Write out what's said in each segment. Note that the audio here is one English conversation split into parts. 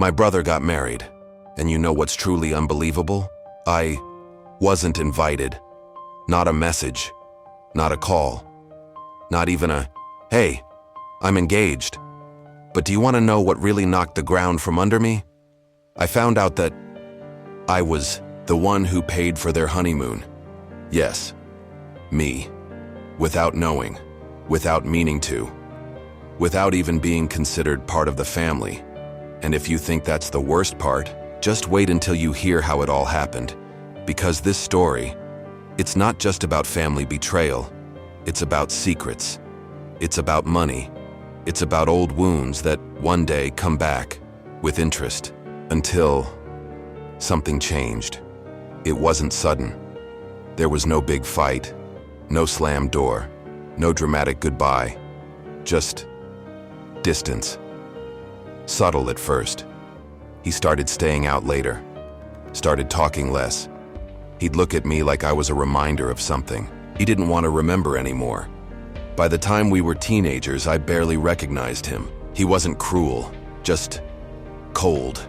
My brother got married, and you know what's truly unbelievable? I wasn't invited. Not a message, not a call, not even a, "Hey, I'm engaged." But do you want to know what really knocked the ground from under me? I found out that I was the one who paid for their honeymoon. Yes, me. Without knowing, without meaning to, without even being considered part of the family. And if you think that's the worst part, just wait until you hear how it all happened. Because this story, it's not just about family betrayal. It's about secrets. It's about money. It's about old wounds that one day come back with interest until something changed. It wasn't sudden. There was no big fight, no slammed door, no dramatic goodbye, just distance. Subtle at first. He started staying out later, started talking less. He'd look at me like I was a reminder of something he didn't want to remember anymore. By the time we were teenagers, I barely recognized him. He wasn't cruel, just cold.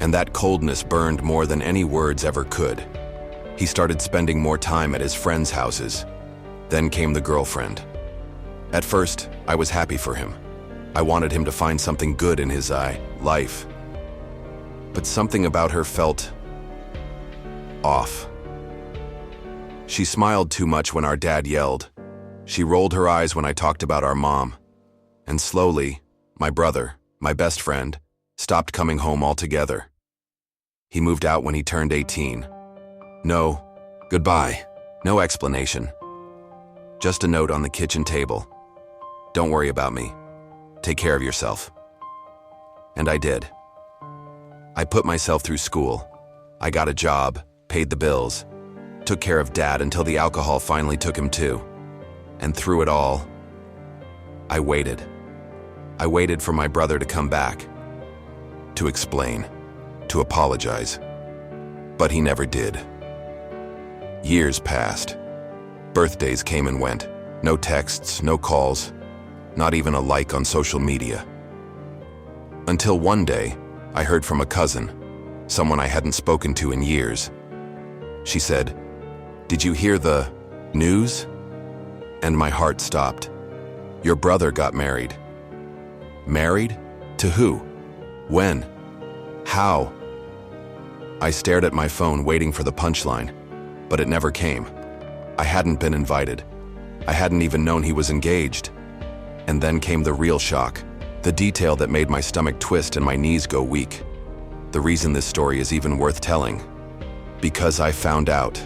And that coldness burned more than any words ever could. He started spending more time at his friends' houses. Then came the girlfriend. At first, I was happy for him. I wanted him to find something good in his life. But something about her felt off. She smiled too much when our dad yelled. She rolled her eyes when I talked about our mom. And slowly, my brother, my best friend, stopped coming home altogether. He moved out when he turned 18. No, goodbye, no explanation. Just a note on the kitchen table. Don't worry about me. Take care of yourself. And I did. I put myself through school. I got a job, paid the bills, took care of Dad until the alcohol finally took him too. And through it all, I waited. I waited for my brother to come back, to explain, to apologize. But he never did. Years passed. Birthdays came and went. No texts, no calls, not even a like on social media. Until one day, I heard from a cousin, someone I hadn't spoken to in years. She said, "Did you hear the news?" And my heart stopped. "Your brother got married." Married? To who? When? How? I stared at my phone waiting for the punchline, but it never came. I hadn't been invited. I hadn't even known he was engaged. And then came the real shock, the detail that made my stomach twist and my knees go weak. The reason this story is even worth telling, because I found out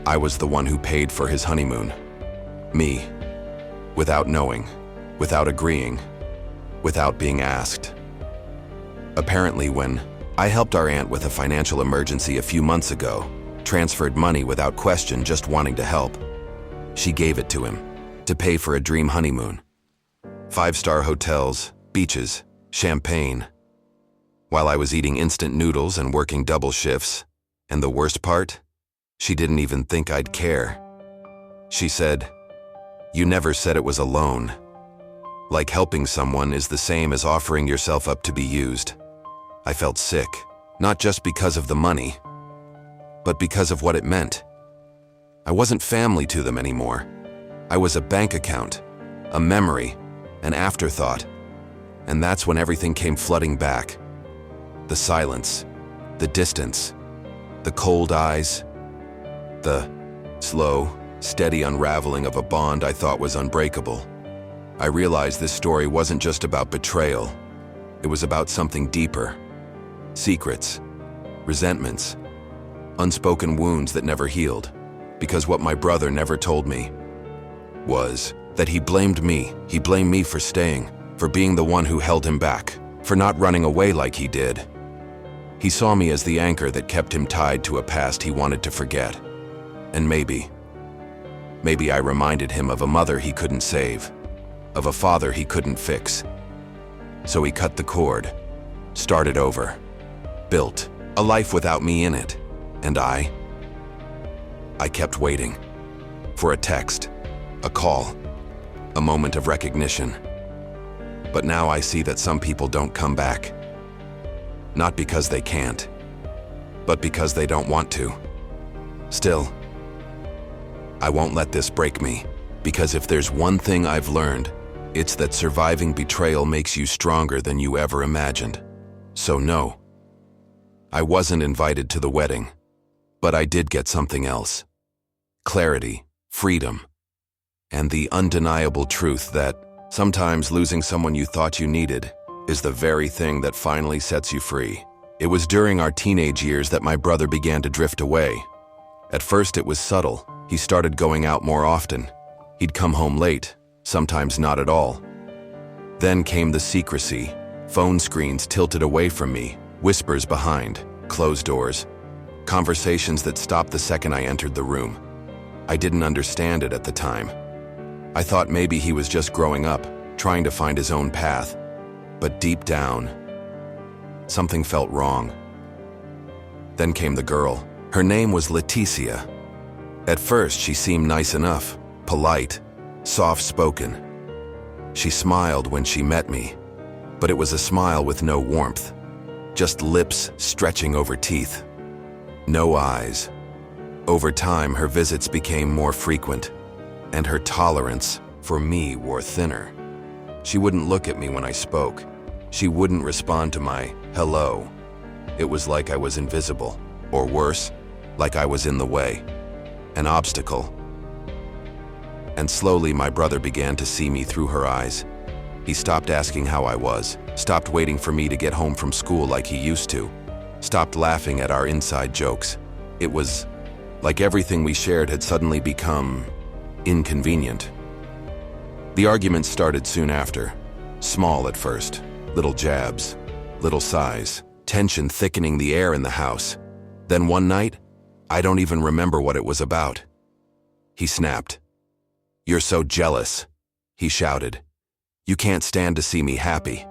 I was the one who paid for his honeymoon. Me, without knowing, without agreeing, without being asked. Apparently, when I helped our aunt with a financial emergency a few months ago, transferred money without question, just wanting to help, she gave it to him to pay for a dream honeymoon. 5-star hotels, beaches, champagne, while I was eating instant noodles and working double shifts. And the worst part? She didn't even think I'd care. She said, "You never said it was a loan." Like helping someone is the same as offering yourself up to be used. I felt sick, not just because of the money, but because of what it meant. I wasn't family to them anymore. I was a bank account, a memory, an afterthought. And that's when everything came flooding back. The silence, the distance, the cold eyes, the slow, steady unraveling of a bond I thought was unbreakable. I realized this story wasn't just about betrayal. It was about something deeper. Secrets, resentments, unspoken wounds that never healed. Because what my brother never told me was that he blamed me. He blamed me for staying, for being the one who held him back, for not running away like he did. He saw me as the anchor that kept him tied to a past he wanted to forget. And maybe I reminded him of a mother he couldn't save, of a father he couldn't fix. So he cut the cord, started over, built a life without me in it. And I kept waiting for a text, a call, a moment of recognition. But now I see that some people don't come back. Not because they can't, but because they don't want to. Still, I won't let this break me, because if there's one thing I've learned, it's that surviving betrayal makes you stronger than you ever imagined. So no, I wasn't invited to the wedding, but I did get something else. Clarity, freedom, and the undeniable truth that sometimes losing someone you thought you needed is the very thing that finally sets you free. It was during our teenage years that my brother began to drift away. At first it was subtle. He started going out more often. He'd come home late, sometimes not at all. Then came the secrecy, phone screens tilted away from me, whispers behind, closed doors, conversations that stopped the second I entered the room. I didn't understand it at the time. I thought maybe he was just growing up, trying to find his own path. But deep down, something felt wrong. Then came the girl. Her name was Leticia. At first, she seemed nice enough, polite, soft-spoken. She smiled when she met me, but it was a smile with no warmth, just lips stretching over teeth. No eyes. Over time, her visits became more frequent, and her tolerance for me wore thinner. She wouldn't look at me when I spoke. She wouldn't respond to my hello. It was like I was invisible, or worse, like I was in the way, an obstacle. And slowly my brother began to see me through her eyes. He stopped asking how I was, stopped waiting for me to get home from school like he used to, stopped laughing at our inside jokes. It was like everything we shared had suddenly become inconvenient. The arguments started soon after, small at first, little jabs, little sighs, tension thickening the air in the house. Then one night, I don't even remember what it was about. He snapped. "You're so jealous," he shouted. "You can't stand to see me happy.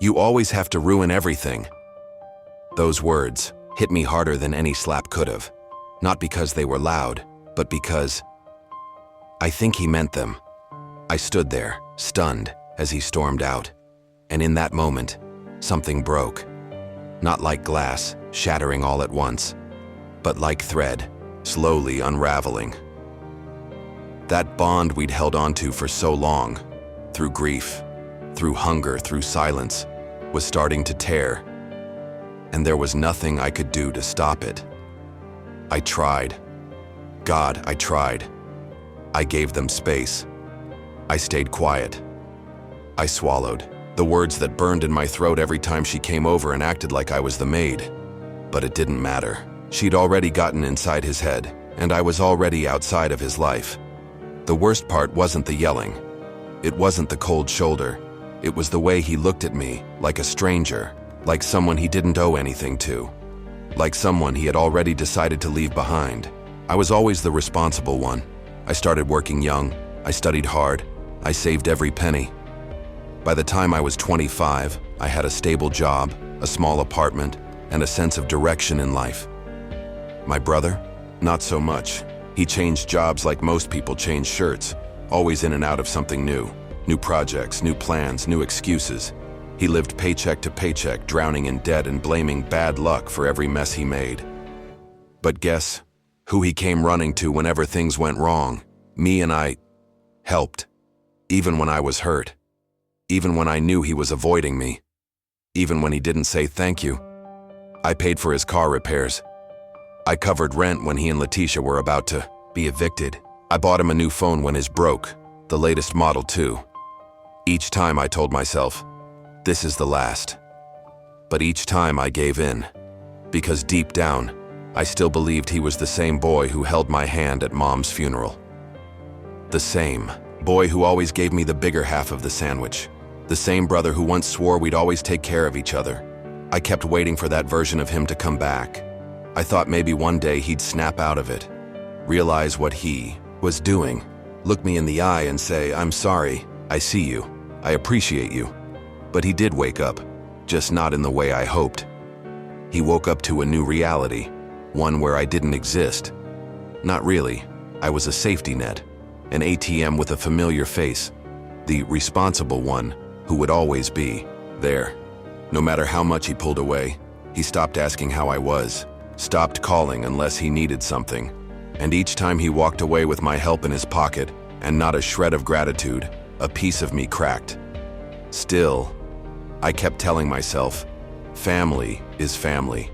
You always have to ruin everything." Those words hit me harder than any slap could have, not because they were loud, but because I think he meant them. I stood there, stunned, as he stormed out, and in that moment, something broke. Not like glass, shattering all at once, but like thread, slowly unraveling. That bond we'd held onto for so long, through grief, through hunger, through silence, was starting to tear, and there was nothing I could do to stop it. I tried. God, I tried. I gave them space. I stayed quiet. I swallowed the words that burned in my throat every time she came over and acted like I was the maid. But it didn't matter. She'd already gotten inside his head, and I was already outside of his life. The worst part wasn't the yelling. It wasn't the cold shoulder. It was the way he looked at me, like a stranger, like someone he didn't owe anything to, like someone he had already decided to leave behind. I was always the responsible one. I started working young. I studied hard. I saved every penny. By the time I was 25, I had a stable job, a small apartment, and a sense of direction in life. My brother? Not so much. He changed jobs like most people change shirts, always in and out of something new. New projects, new plans, new excuses. He lived paycheck to paycheck, drowning in debt and blaming bad luck for every mess he made. But guess who he came running to whenever things went wrong? Me, and I helped. Even when I was hurt. Even when I knew he was avoiding me. Even when he didn't say thank you. I paid for his car repairs. I covered rent when he and Leticia were about to be evicted. I bought him a new phone when his broke, the latest model too. Each time I told myself, this is the last. But each time I gave in, because deep down, I still believed he was the same boy who held my hand at Mom's funeral. The same boy who always gave me the bigger half of the sandwich. The same brother who once swore we'd always take care of each other. I kept waiting for that version of him to come back. I thought maybe one day he'd snap out of it, realize what he was doing, look me in the eye and say, "I'm sorry, I see you, I appreciate you." But he did wake up, just not in the way I hoped. He woke up to a new reality, one where I didn't exist. Not really. I was a safety net, an ATM with a familiar face, the responsible one who would always be there. No matter how much he pulled away, he stopped asking how I was, stopped calling unless he needed something. And each time he walked away with my help in his pocket and not a shred of gratitude, a piece of me cracked. Still, I kept telling myself, family is family.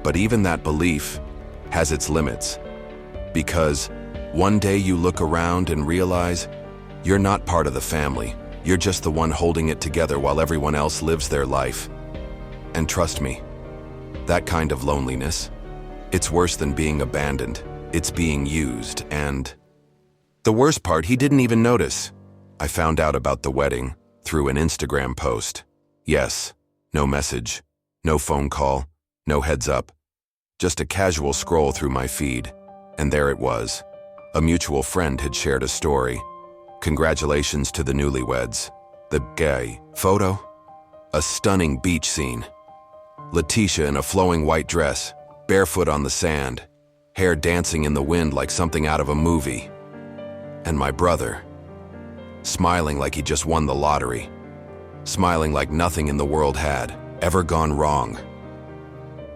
But even that belief has its limits. Because one day you look around and realize you're not part of the family. You're just the one holding it together while everyone else lives their life. And trust me, that kind of loneliness, it's worse than being abandoned. It's being used, and the worst part, he didn't even notice. I found out about the wedding through an Instagram post. Yes, no message, no phone call, no heads up. Just a casual scroll through my feed, and there it was. A mutual friend had shared a story. Congratulations to the newlyweds. The gay photo? A stunning beach scene. Letitia in a flowing white dress, barefoot on the sand, hair dancing in the wind like something out of a movie. And my brother, smiling like he just won the lottery, smiling like nothing in the world had ever gone wrong.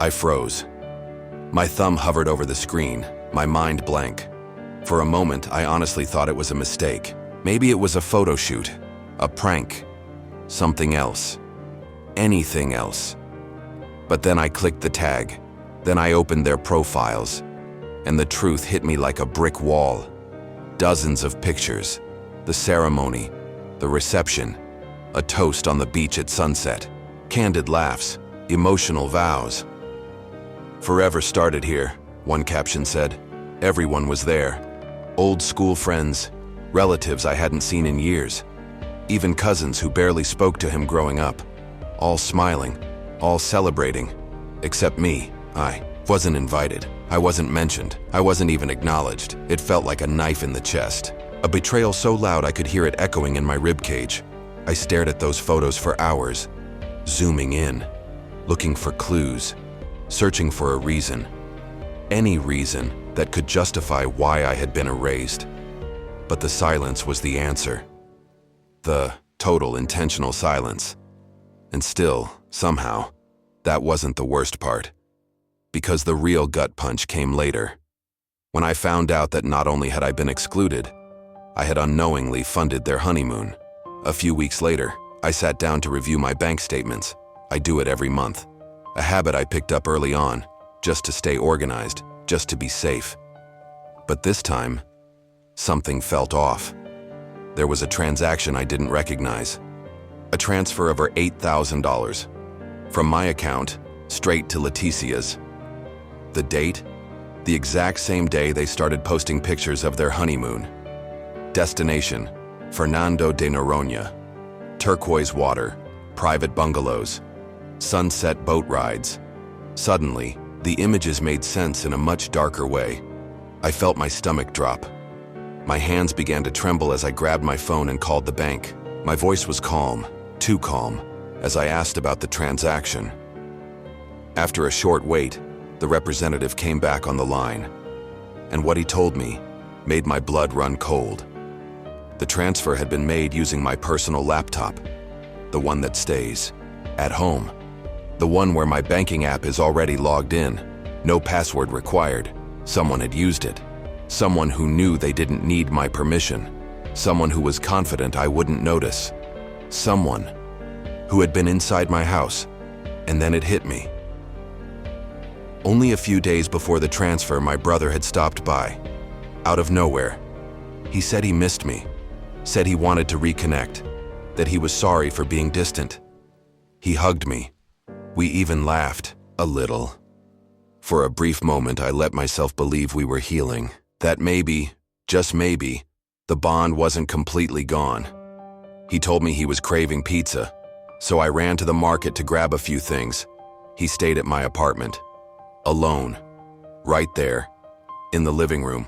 I froze. My thumb hovered over the screen, my mind blank. For a moment, I honestly thought it was a mistake. Maybe it was a photo shoot, a prank, something else, anything else. But then I clicked the tag. Then I opened their profiles, and the truth hit me like a brick wall. Dozens of pictures, the ceremony, the reception, a toast on the beach at sunset, candid laughs, emotional vows. Forever started here, one caption said. Everyone was there. Old school friends, relatives I hadn't seen in years, even cousins who barely spoke to him growing up, all smiling, all celebrating, except me. I wasn't invited. I wasn't mentioned. I wasn't even acknowledged. It felt like a knife in the chest. A betrayal so loud I could hear it echoing in my ribcage. I stared at those photos for hours, zooming in, looking for clues, searching for a reason. Any reason that could justify why I had been erased. But the silence was the answer. The total intentional silence. And still, somehow, that wasn't the worst part. Because the real gut punch came later. When I found out that not only had I been excluded, I had unknowingly funded their honeymoon. A few weeks later, I sat down to review my bank statements. I do it every month. A habit I picked up early on, just to stay organized, just to be safe. But this time, something felt off. There was a transaction I didn't recognize. A transfer of over $8,000. From my account, straight to Leticia's. The date? The exact same day they started posting pictures of their honeymoon. Destination, Fernando de Noronha. Turquoise water, private bungalows, sunset boat rides. Suddenly, the images made sense in a much darker way. I felt my stomach drop. My hands began to tremble as I grabbed my phone and called the bank. My voice was calm, too calm, as I asked about the transaction. After a short wait, the representative came back on the line, and what he told me made my blood run cold. The transfer had been made using my personal laptop, the one that stays at home, the one where my banking app is already logged in, no password required. Someone had used it, someone who knew they didn't need my permission, someone who was confident I wouldn't notice, someone who had been inside my house, and then it hit me. Only a few days before the transfer, my brother had stopped by, out of nowhere. He said he missed me, said he wanted to reconnect, that he was sorry for being distant. He hugged me. We even laughed, a little. For a brief moment, I let myself believe we were healing, that maybe, just maybe, the bond wasn't completely gone. He told me he was craving pizza, so I ran to the market to grab a few things. He stayed at my apartment. Alone, right there, in the living room,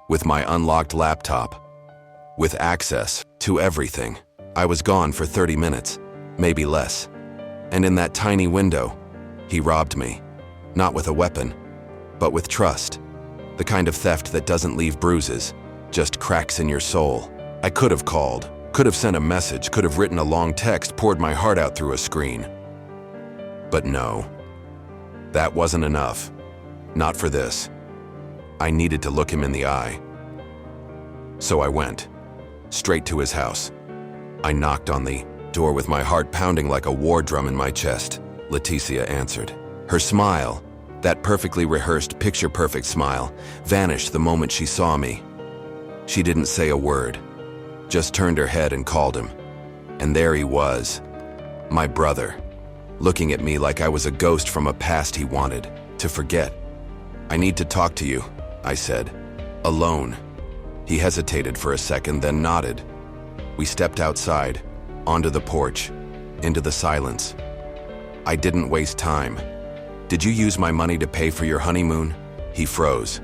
with my unlocked laptop, with access to everything. I was gone for 30 minutes, maybe less. And in that tiny window, he robbed me, not with a weapon, but with trust. The kind of theft that doesn't leave bruises, just cracks in your soul. I could have called, could have sent a message, could have written a long text, poured my heart out through a screen. But no, that wasn't enough. Not for this. I needed to look him in the eye. So I went, straight to his house. I knocked on the door with my heart pounding like a war drum in my chest. Leticia answered. Her smile, that perfectly rehearsed, picture-perfect smile, vanished the moment she saw me. She didn't say a word, just turned her head and called him. And there he was, my brother, looking at me like I was a ghost from a past he wanted to forget. "I need to talk to you," I said. "Alone." He hesitated for a second, then nodded. We stepped outside, onto the porch, into the silence. I didn't waste time. "Did you use my money to pay for your honeymoon?" He froze,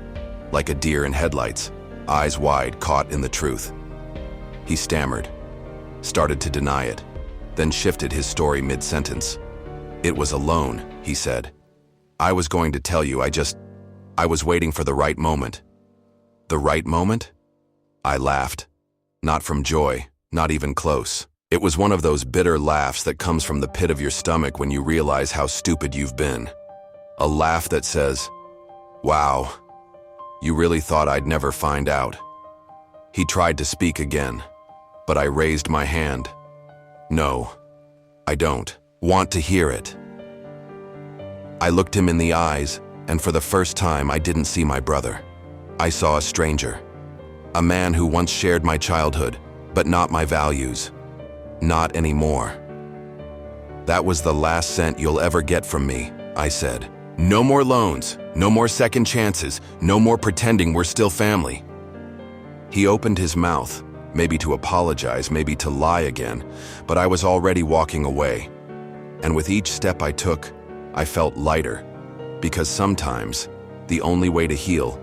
like a deer in headlights, eyes wide, caught in the truth. He stammered, started to deny it, then shifted his story mid-sentence. "It was a loan," he said. "I was going to tell you, I was waiting for the right moment." "The right moment?" I laughed. Not from joy, not even close. It was one of those bitter laughs that comes from the pit of your stomach when you realize how stupid you've been. A laugh that says, "Wow, you really thought I'd never find out." He tried to speak again, but I raised my hand. "No, I don't want to hear it." I looked him in the eyes, and for the first time I didn't see my brother. I saw a stranger. A man who once shared my childhood, but not my values. Not anymore. "That was the last cent you'll ever get from me," I said. "No more loans, no more second chances, no more pretending we're still family." He opened his mouth, maybe to apologize, maybe to lie again, but I was already walking away. And with each step I took, I felt lighter, because sometimes the only way to heal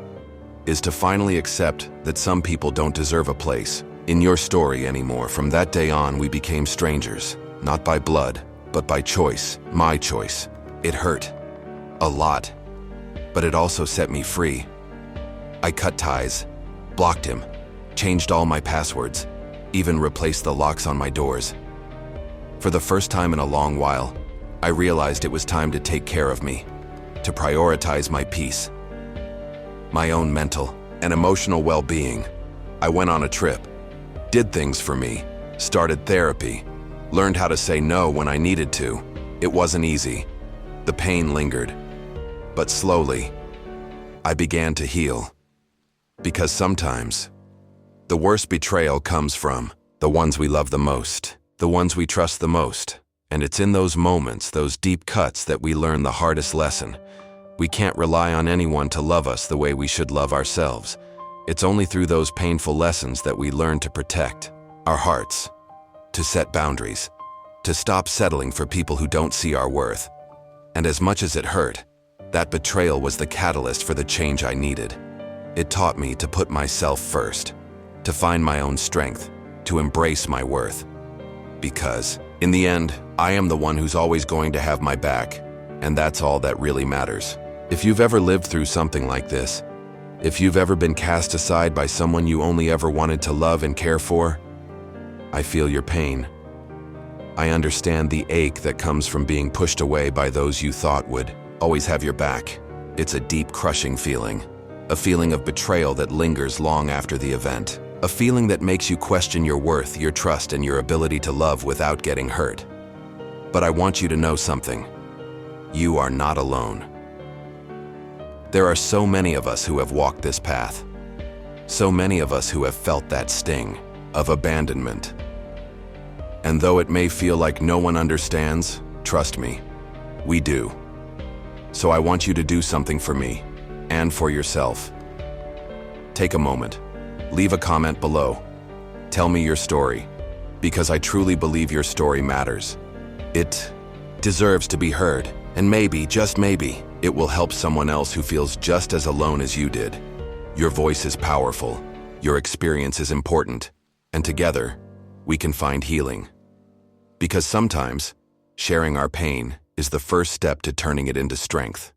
is to finally accept that some people don't deserve a place in your story anymore. From that day on, we became strangers, not by blood, but by choice, my choice. It hurt. A lot. But it also set me free. I cut ties, blocked him, changed all my passwords, even replaced the locks on my doors. For the first time in a long while, I realized it was time to take care of me, to prioritize my peace, my own mental and emotional well-being. I went on a trip, did things for me, started therapy, learned how to say no when I needed to. It wasn't easy. The pain lingered. But slowly, I began to heal. Because sometimes, the worst betrayal comes from the ones we love the most, the ones we trust the most. And it's in those moments, those deep cuts, that we learn the hardest lesson. We can't rely on anyone to love us the way we should love ourselves. It's only through those painful lessons that we learn to protect our hearts, to set boundaries, to stop settling for people who don't see our worth. And as much as it hurt, that betrayal was the catalyst for the change I needed. It taught me to put myself first, to find my own strength, to embrace my worth. Because, in the end, I am the one who's always going to have my back, and that's all that really matters. If you've ever lived through something like this, if you've ever been cast aside by someone you only ever wanted to love and care for, I feel your pain. I understand the ache that comes from being pushed away by those you thought would always have your back. It's a deep, crushing feeling, a feeling of betrayal that lingers long after the event, a feeling that makes you question your worth, your trust, and your ability to love without getting hurt. But I want you to know something. You are not alone. There are so many of us who have walked this path. So many of us who have felt that sting of abandonment. And though it may feel like no one understands, trust me, we do. So I want you to do something for me and for yourself. Take a moment, leave a comment below. Tell me your story, because I truly believe your story matters. It deserves to be heard, and maybe, just maybe, it will help someone else who feels just as alone as you did. Your voice is powerful, your experience is important, and together, we can find healing. Because sometimes, sharing our pain is the first step to turning it into strength.